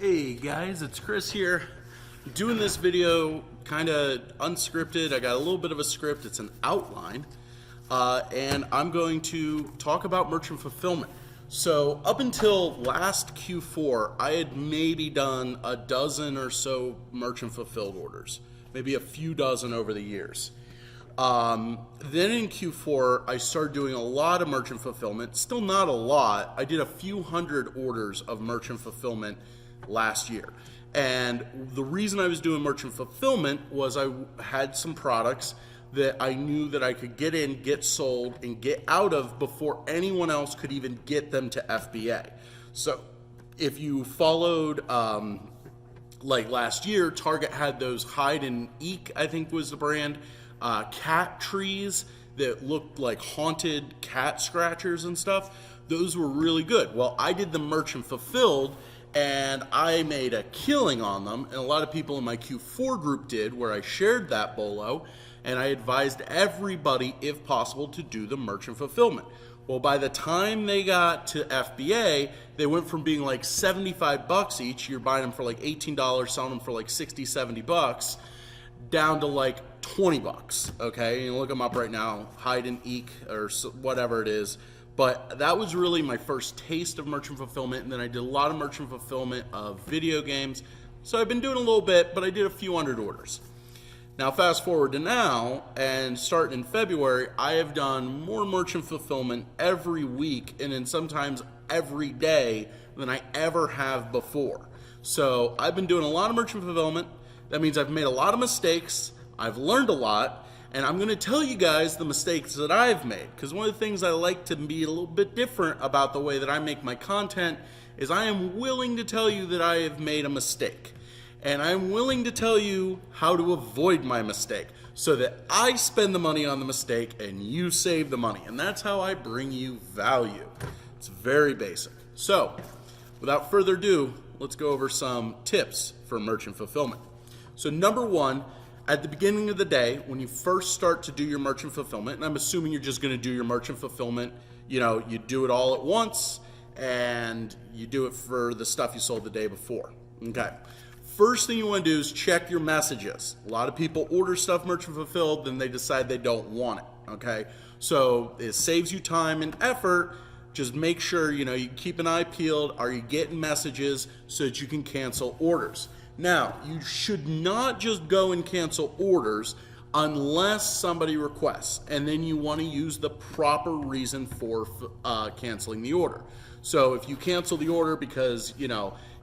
Hey guys, it's Chris here. I'm doing this video kind of unscripted. I got a little bit of a script, it's an outline, and I'm going to talk about merchant fulfillment. So up until last Q4, I had maybe done a dozen or so merchant fulfilled orders, maybe a few dozen over the years. Then in Q4, I started doing a lot of merchant fulfillment. Still not a lot. I did a few hundred orders of merchant fulfillment last year. And the reason I was doing merchant fulfillment was I had some products that I knew that I could get in, get sold, and get out of before anyone else could even get them to FBA. So if you followed, like last year, Target had those Hide and Eek, I think was the brand, cat trees that looked like haunted cat scratchers and stuff. Those were really good. Well, I did the merchant fulfilled and I made a killing on them, and a lot of people in my Q4 group did, where I shared that bolo and I advised everybody, if possible, to do the merchant fulfillment. Well, by the time they got to FBA, they went from being like 75 bucks each, you're buying them for like $18, selling them for like 60, 70 bucks, down to like 20 bucks, okay? You look them up right now, Hide and Eek or whatever it is. But that was really my first taste of merchant fulfillment, and then I did a lot of merchant fulfillment of video games. So I've been doing a little bit, but I did a few hundred orders. Now fast forward to now, and starting in February, I have done more merchant fulfillment every week, and then sometimes every day, than I ever have before. So I've been doing a lot of merchant fulfillment. That means I've made a lot of mistakes, I've learned a lot, and I'm going to tell you guys the mistakes that I've made, because one of the things I like to be a little bit different about the way that I make my content is I am willing to tell you that I have made a mistake. And I'm willing to tell you how to avoid my mistake so that I spend the money on the mistake and you save the money. And that's how I bring you value. It's very basic. So without further ado, let's go over some tips for merchant fulfillment. So number one, at the beginning of the day, when you first start to do your merchant fulfillment, and I'm assuming you're just going to do your merchant fulfillment, you do it all at once, and you do it for the stuff you sold the day before. Okay. First thing you want to do is check your messages. A lot of people order stuff merchant fulfilled, then they decide they don't want it. Okay. So it saves you time and effort. Just make sure, you keep an eye peeled. Are you getting messages so that you can cancel orders? Now, you should not just go and cancel orders unless somebody requests, and then you want to use the proper reason for canceling the order. So if you cancel the order because,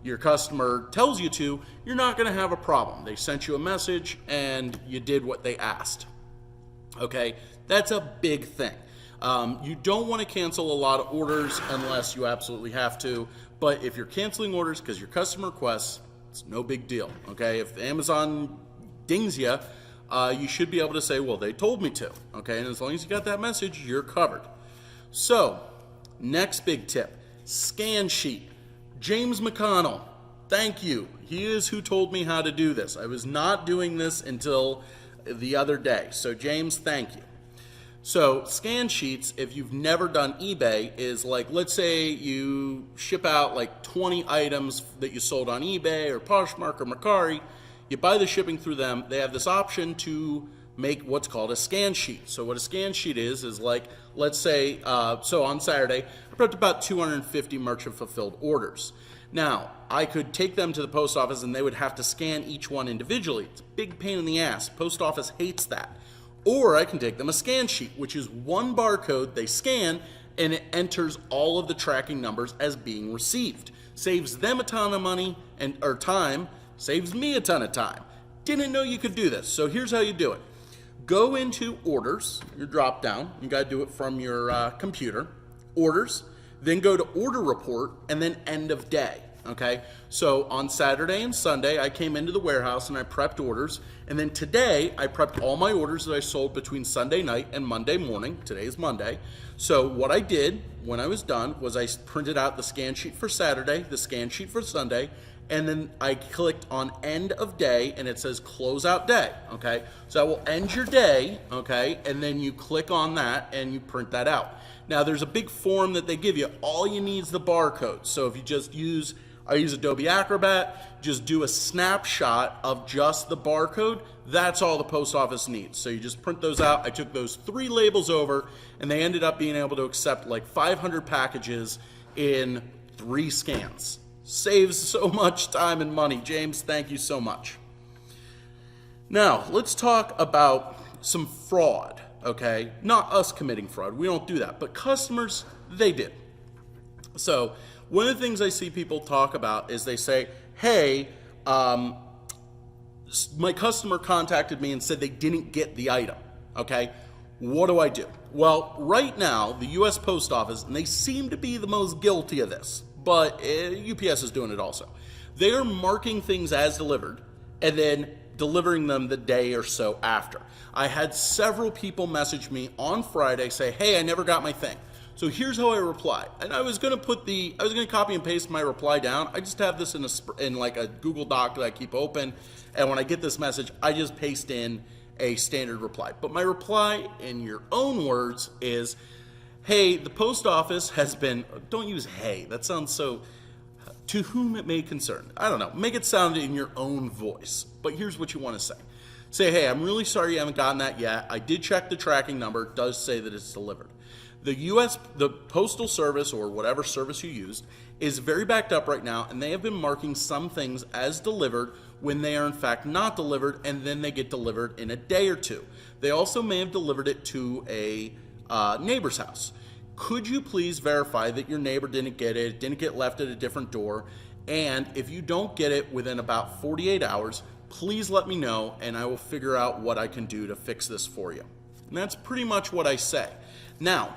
your customer tells you to, you're not going to have a problem. They sent you a message and you did what they asked. Okay, that's a big thing. You don't want to cancel a lot of orders unless you absolutely have to, but if you're canceling orders because your customer requests, it's no big deal, okay? If Amazon dings you, you should be able to say, well, they told me to, okay? And as long as you got that message, you're covered. So, next big tip, scan sheet. James McConnell, thank you. He is who told me how to do this. I was not doing this until the other day. So, James, thank you. So scan sheets, if you've never done eBay, is like, let's say you ship out like 20 items that you sold on eBay or Poshmark or Mercari. You buy the shipping through them. They have this option to make what's called a scan sheet. So what a scan sheet is like, let's say, so on Saturday, I prepped about 250 merchant fulfilled orders. Now, I could take them to the post office and they would have to scan each one individually. It's a big pain in the ass. Post office hates that. Or I can take them a scan sheet, which is one barcode they scan and it enters all of the tracking numbers as being received. Saves them a ton of money or time, saves me a ton of time. Didn't know you could do this. So here's how you do it. Go into orders, your drop down. You got to do it from your computer. Orders, then go to order report and then end of day. Okay, so on Saturday and Sunday, I came into the warehouse and I prepped orders. And then today, I prepped all my orders that I sold between Sunday night and Monday morning. Today is Monday. So what I did when I was done was I printed out the scan sheet for Saturday, the scan sheet for Sunday, and then I clicked on end of day and it says close out day. Okay, so that will end your day. Okay, and then you click on that and you print that out. Now there's a big form that they give you. All you need is the barcode. So if you just use I use Adobe Acrobat, just do a snapshot of just the barcode. That's all the post office needs. So you just print those out. I took those 3 labels over, and they ended up being able to accept like 500 packages in 3 scans. Saves so much time and money. James, thank you so much. Now, let's talk about some fraud, okay? Not us committing fraud. We don't do that. But customers, they did. So one of the things I see people talk about is they say, hey, my customer contacted me and said they didn't get the item, okay? What do I do? Well, right now, the U.S. Post Office, and they seem to be the most guilty of this, but UPS is doing it also. They are marking things as delivered and then delivering them the day or so after. I had several people message me on Friday say, hey, I never got my thing. So here's how I reply. And I was going to copy and paste my reply down. I just have this in like a Google Doc that I keep open. And when I get this message, I just paste in a standard reply. But my reply in your own words is, hey, the post office has been, don't use hey, that sounds so, to whom it may concern. I don't know, make it sound in your own voice. But here's what you want to say. Say, hey, I'm really sorry you haven't gotten that yet. I did check the tracking number. It does say that it's delivered. The Postal Service, or whatever service you used, is very backed up right now, and they have been marking some things as delivered when they are in fact not delivered, and then they get delivered in a day or two. They also may have delivered it to a neighbor's house. Could you please verify that your neighbor didn't get it, didn't get left at a different door, and if you don't get it within about 48 hours, please let me know, and I will figure out what I can do to fix this for you. And that's pretty much what I say. Now,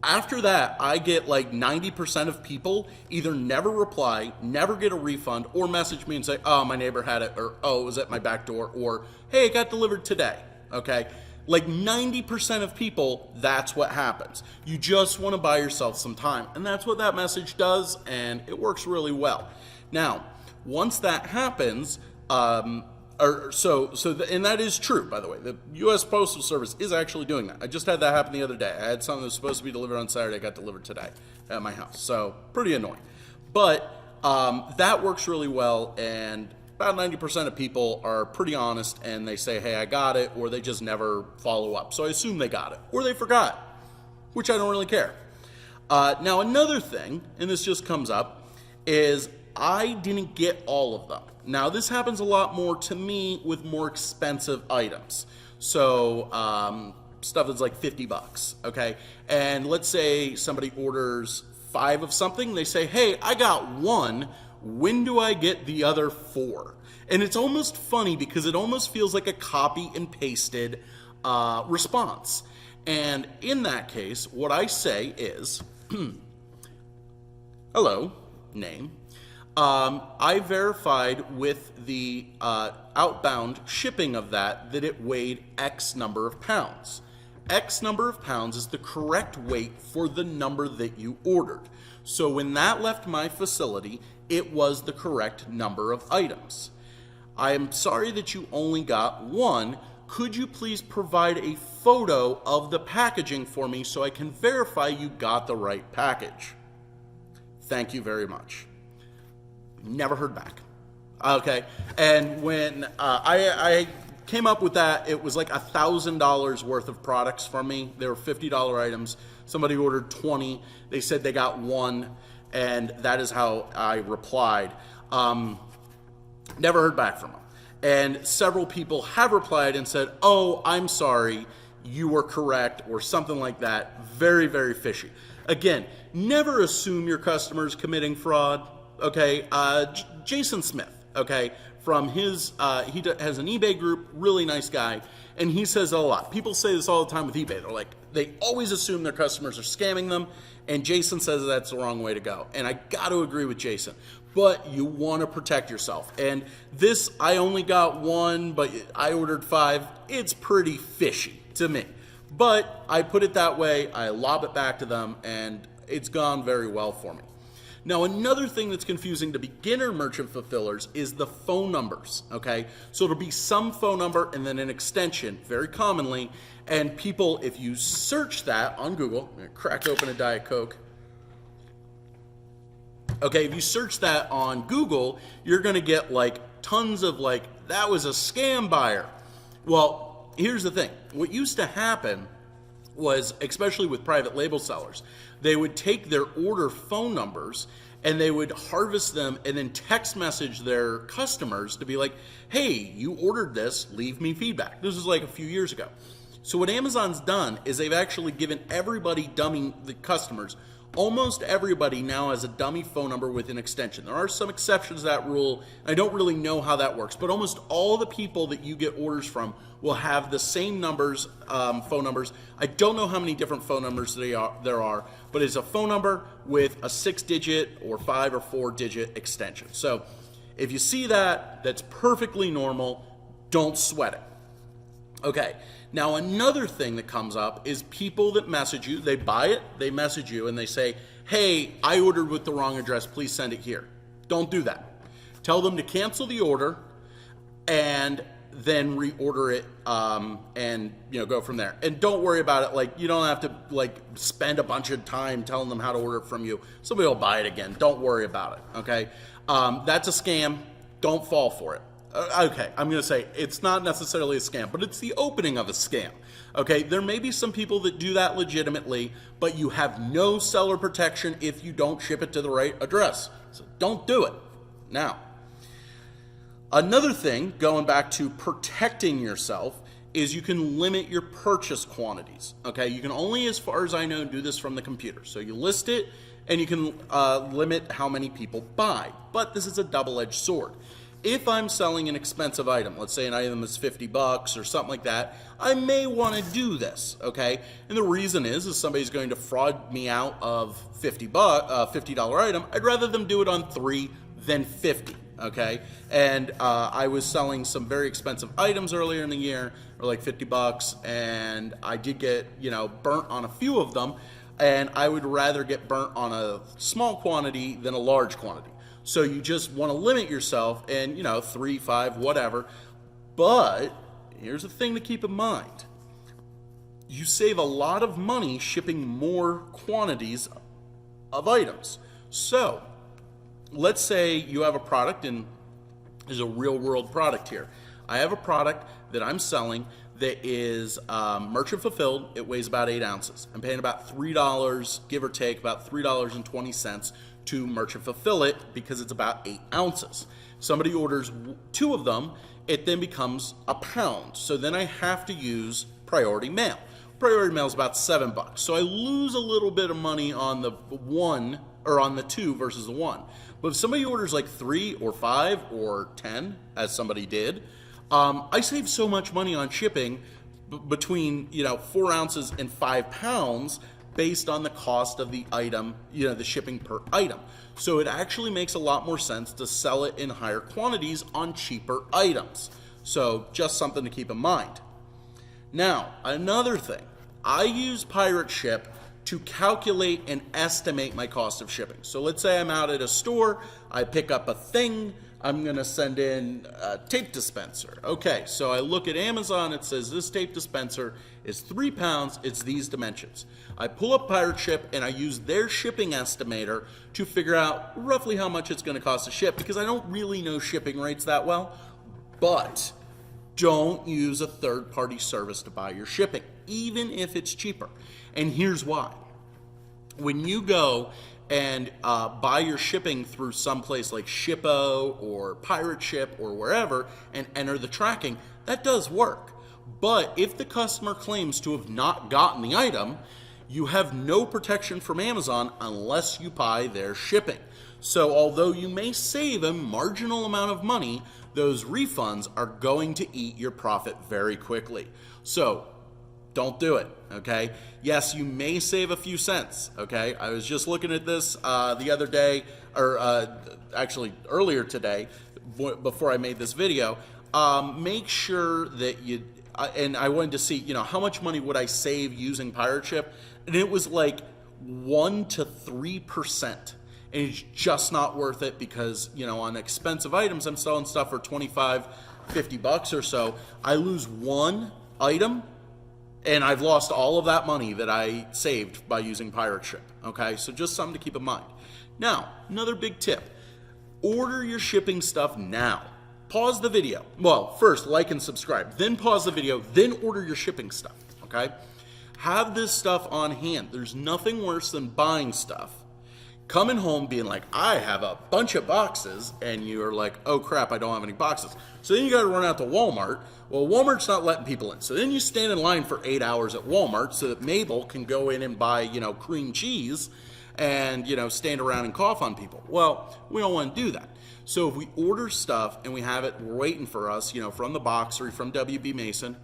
after that, I get like 90% of people either never reply, never get a refund, or message me and say, oh, my neighbor had it, or oh, it was at my back door, or hey, it got delivered today, okay? Like 90% of people, that's what happens. You just want to buy yourself some time, and that's what that message does, and it works really well. Now, once that happens, and that is true, by the way. The U.S. Postal Service is actually doing that. I just had that happen the other day. I had something that was supposed to be delivered on Saturday, got delivered today at my house. So pretty annoying. But that works really well, and about 90% of people are pretty honest, and they say, hey, I got it, or they just never follow up. So I assume they got it, or they forgot, which I don't really care. Now, another thing, and this just comes up, is I didn't get all of them. Now, this happens a lot more to me with more expensive items. So, stuff that's like 50 bucks, okay? And let's say somebody orders 5 of something. They say, hey, I got 1. When do I get the other 4? And it's almost funny because it almost feels like a copy and pasted response. And in that case, what I say is, hello, name. I verified with the outbound shipping of that it weighed X number of pounds. X number of pounds is the correct weight for the number that you ordered. So when that left my facility, it was the correct number of items. I am sorry that you only got 1. Could you please provide a photo of the packaging for me so I can verify you got the right package? Thank you very much. Never heard back. Okay, and when I came up with that, it was like $1,000 worth of products from me. They were $50 items. Somebody ordered 20. They said they got 1, and that is how I replied. Never heard back from them. And several people have replied and said, oh, I'm sorry, you were correct, or something like that. Very, very fishy. Again, never assume your customer's committing fraud. Okay, Jason Smith, okay, from his, he has an eBay group, really nice guy, and he says a lot. People say this all the time with eBay. They're like, they always assume their customers are scamming them, and Jason says that's the wrong way to go. And I got to agree with Jason, but you want to protect yourself. And this, I only got 1, but I ordered 5. It's pretty fishy to me. But I put it that way, I lob it back to them, and it's gone very well for me. Now, another thing that's confusing to beginner merchant fulfillers is the phone numbers, okay? So it'll be some phone number and then an extension, very commonly, and people, if you search that on Google, I'm gonna crack open a Diet Coke. Okay, if you search that on Google, you're going to get like tons of like, that was a scam buyer. Well, here's the thing. What used to happen was, especially with private label sellers, they would take their order phone numbers and they would harvest them and then text message their customers to be like, hey, you ordered this, leave me feedback. This was like a few years ago. So what Amazon's done is they've actually given everybody, the customers, almost everybody now has a dummy phone number with an extension. There are some exceptions to that rule. I don't really know how that works, but almost all the people that you get orders from will have the same numbers, phone numbers. I don't know how many different phone numbers there are, but it's a phone number with a 6-digit or 5 or 4-digit extension. So if you see that, that's perfectly normal. Don't sweat it. Okay, now another thing that comes up is people that message you, they buy it, they message you, and they say, hey, I ordered with the wrong address, please send it here. Don't do that. Tell them to cancel the order and then reorder it and go from there. And don't worry about it, like you don't have to like spend a bunch of time telling them how to order it from you. Somebody will buy it again. Don't worry about it, okay? That's a scam. Don't fall for it. Okay, I'm going to say it's not necessarily a scam, but it's the opening of a scam. Okay, there may be some people that do that legitimately, but you have no seller protection if you don't ship it to the right address. So don't do it. Now, another thing, going back to protecting yourself, is you can limit your purchase quantities. Okay, you can only, as far as I know, do this from the computer. So you list it, and you can limit how many people buy. But this is a double-edged sword. If I'm selling an expensive item, let's say an item is $50 or something like that, I may want to do this, okay? And the reason is somebody's going to fraud me out of $50 item. I'd rather them do it on 3 than 50, okay? And I was selling some very expensive items earlier in the year, or like $50, and I did get, burnt on a few of them, and I would rather get burnt on a small quantity than a large quantity. So you just want to limit yourself and, 3, 5, whatever. But here's the thing to keep in mind. You save a lot of money shipping more quantities of items. So let's say you have a product, and there's a real world product here. I have a product that I'm selling that is merchant fulfilled. It weighs about 8 ounces. I'm paying about $3, give or take, about $3.20 to merchant fulfill it because it's about 8 ounces. Somebody orders 2 of them, it then becomes a pound. So then I have to use priority mail. Priority mail is about $7. So I lose a little bit of money on the 1 or on the 2 versus the 1. But if somebody orders like 3 or 5 or 10, as somebody did, I save so much money on shipping between 4 ounces and 5 pounds based on the cost of the item, the shipping per item. So it actually makes a lot more sense to sell it in higher quantities on cheaper items. So just something to keep in mind. Now, another thing, I use Pirate Ship to calculate and estimate my cost of shipping. So let's say I'm out at a store, I pick up a thing, I'm gonna send in a tape dispenser. Okay, so I look at Amazon, it says this tape dispenser is 3 pounds, it's these dimensions. I pull up Pirate Ship and I use their shipping estimator to figure out roughly how much it's gonna cost to ship, because I don't really know shipping rates that well. But don't use a third-party service to buy your shipping, even if it's cheaper. And here's why. When you go and buy your shipping through someplace like Shippo or Pirate Ship or wherever and enter the tracking, that does work. But if the customer claims to have not gotten the item, you have no protection from Amazon unless you buy their shipping. So although you may save a marginal amount of money, those refunds are going to eat your profit very quickly. So don't do it, okay? Yes, you may save a few cents, okay? I was just looking at this the other day, or actually earlier today, before I made this video. Make sure that you, and I wanted to see, how much money would I save using Pirate Ship? And it was like 1 to 3%. And it's just not worth it because, on expensive items, I'm selling stuff for $25, $50 or so. I lose one item, and I've lost all of that money that I saved by using Pirate Ship, okay? So just something to keep in mind. Now, another big tip. Order your shipping stuff now. Pause the video. Well, first, like and subscribe. Then pause the video. Then order your shipping stuff, okay? Have this stuff on hand. There's nothing worse than buying stuff, coming home being like, I have a bunch of boxes, and you're like, oh crap, I don't have any boxes. So then you got to run out to Walmart. Well, Walmart's not letting people in. So then you stand in line for 8 hours at Walmart so that Mabel can go in and buy, cream cheese and, stand around and cough on people. Well, we don't want to do that. So if we order stuff and we have it waiting for us, from the boxery, from WB Mason,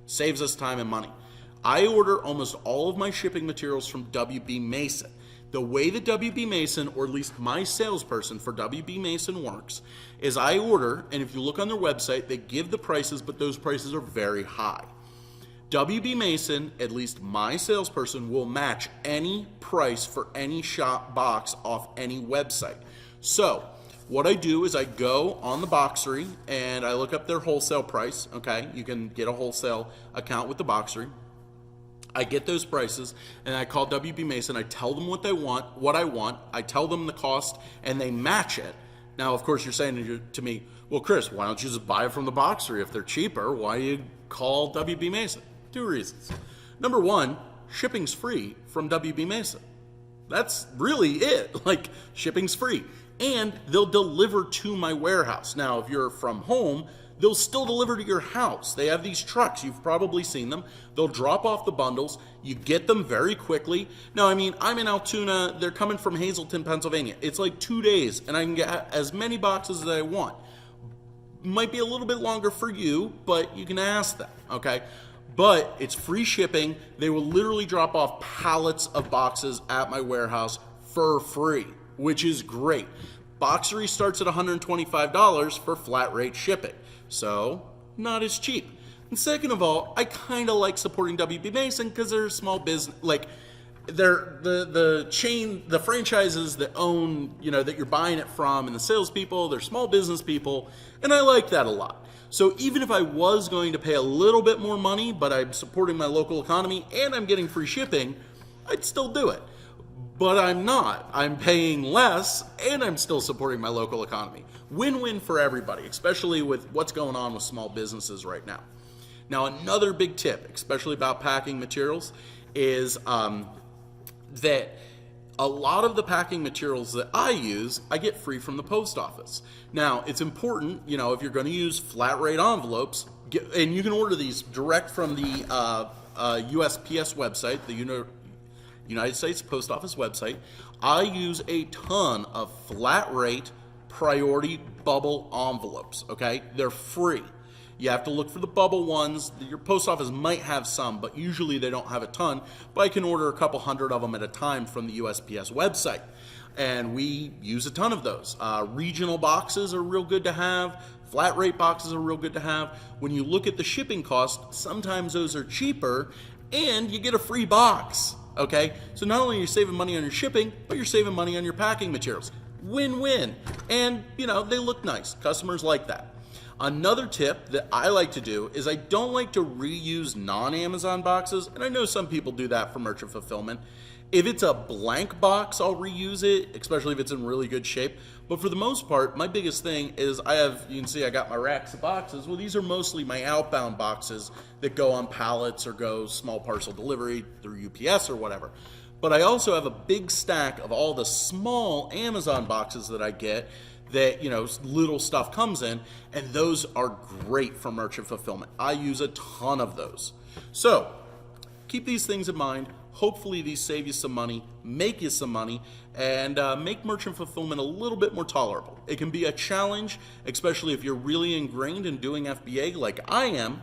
saves us time and money. I order almost all of my shipping materials from WB Mason. The way that WB Mason, or at least my salesperson for WB Mason works, is I order, and if you look on their website, they give the prices, but those prices are very high. WB Mason, at least my salesperson, will match any price for any shop box off any website. So what I do is I go on the boxery and I look up their wholesale price. Okay, you can get a wholesale account with the boxery. I get those prices and I call WB Mason. I tell them what I want. I tell them the cost and they match it. Now, of course, you're saying to me, well, Chris, why don't you just buy it from the boxery? If they're cheaper, why do you call WB Mason? 2 reasons. Number one, shipping's free from WB Mason. That's really it. Like, shipping's free. And they'll deliver to my warehouse. Now, if you're from home, they'll still deliver to your house. They have these trucks. You've probably seen them. They'll drop off the bundles. You get them very quickly. Now, I'm in Altoona. They're coming from Hazleton, Pennsylvania. It's like 2 days, and I can get as many boxes as I want. Might be a little bit longer for you, but you can ask them, okay? But it's free shipping. They will literally drop off pallets of boxes at my warehouse for free, which is great. Boxery starts at $125 for flat rate shipping. So, not as cheap. And second of all, I kind of like supporting WB Mason because they're a small business. Like, they're the chain, the franchises that own, that you're buying it from, and the salespeople, they're small business people, and I like that a lot. So even if I was going to pay a little bit more money, but I'm supporting my local economy and I'm getting free shipping, I'd still do it. But I'm not. I'm paying less and I'm still supporting my local economy. Win-win for everybody, especially with what's going on with small businesses right now. Now, another big tip, especially about packing materials, is that a lot of the packing materials that I use, I get free from the post office. Now, it's important, if you're going to use flat rate envelopes, and you can order these direct from the USPS website, the United States Post Office website. I use a ton of flat rate priority bubble envelopes, okay? They're free. You have to look for the bubble ones. Your post office might have some, but usually they don't have a ton. But I can order a couple hundred of them at a time from the USPS website. And we use a ton of those. Regional boxes are real good to have. Flat rate boxes are real good to have. When you look at the shipping cost, sometimes those are cheaper and you get a free box, okay? So not only are you saving money on your shipping, but you're saving money on your packing materials. Win-win. And, they look nice. Customers like that. Another tip that I like to do is I don't like to reuse non-Amazon boxes, and I know some people do that for merchant fulfillment. If it's a blank box, I'll reuse it, especially if it's in really good shape. But for the most part, my biggest thing is you can see I got my racks of boxes. Well, these are mostly my outbound boxes that go on pallets or go small parcel delivery through UPS or whatever. But I also have a big stack of all the small Amazon boxes that I get that, little stuff comes in, and those are great for merchant fulfillment. I use a ton of those. So, keep these things in mind. Hopefully these save you some money, make you some money, and make merchant fulfillment a little bit more tolerable. It can be a challenge, especially if you're really ingrained in doing FBA like I am,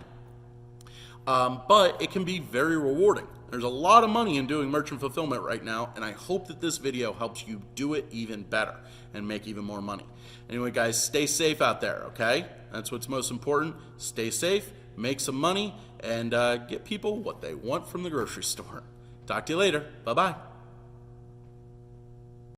but it can be very rewarding. There's a lot of money in doing merchant fulfillment right now, and I hope that this video helps you do it even better and make even more money. Anyway, guys, stay safe out there, okay? That's what's most important. Stay safe, make some money, and get people what they want from the grocery store. Talk to you later. Bye-bye.